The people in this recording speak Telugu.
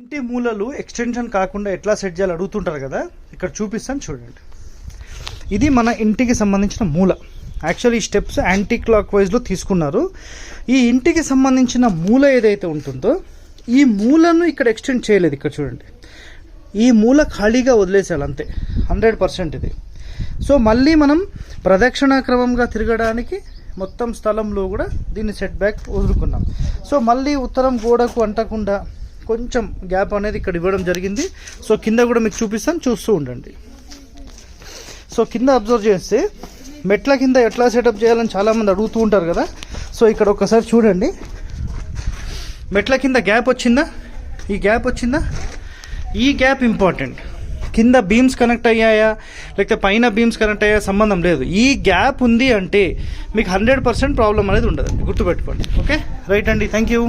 ఇంటి మూలలు ఎక్స్టెన్షన్ కాకుండా ఎట్లా సెట్ చేయాలి అడుగుతుంటారు కదా, ఇక్కడ చూపిస్తాను చూడండి. ఇది మన ఇంటికి సంబంధించిన మూల. యాక్చువల్లీ ఈ స్టెప్స్ యాంటీ క్లాక్ వైజ్లో తీసుకున్నారు. ఈ ఇంటికి సంబంధించిన మూల ఏదైతే ఉంటుందో ఈ మూలను ఇక్కడ ఎక్స్టెండ్ చేయలేదు. ఇక్కడ చూడండి, ఈ మూల ఖాళీగా వదిలేసాలి అంతే, 100% ఇది. సో మళ్ళీ మనం ప్రదక్షిణాక్రమంగా తిరగడానికి మొత్తం స్థలంలో కూడా దీన్ని సెట్ బ్యాక్ వదులుకున్నాం. సో మళ్ళీ ఉత్తరం గోడకు అంటకుండా కొంచెం గ్యాప్ అనేది ఇక్కడ ఇవ్వడం జరిగింది. సో కింద కూడా మీకు చూపిస్తాను, చూస్తూ ఉండండి. సో కింద అబ్జర్వ్ చేస్తే మెట్ల కింద ఎట్లా సెటప్ చేయాలని చాలామంది అడుగుతూ ఉంటారు కదా. సో ఇక్కడ ఒకసారి చూడండి, మెట్ల కింద గ్యాప్ వచ్చిందా, ఈ గ్యాప్ వచ్చిందా, ఈ గ్యాప్ ఇంపార్టెంట్. కింద బీమ్స్ కనెక్ట్ అయ్యాయా లేకపోతే పైన బీమ్స్ కనెక్ట్ అయ్యా సంబంధం లేదు. ఈ గ్యాప్ ఉంది అంటే మీకు 100% ప్రాబ్లం అనేది ఉండదండి, గుర్తుపెట్టుకోండి. ఓకే రైట్ అండి, థ్యాంక్ యూ.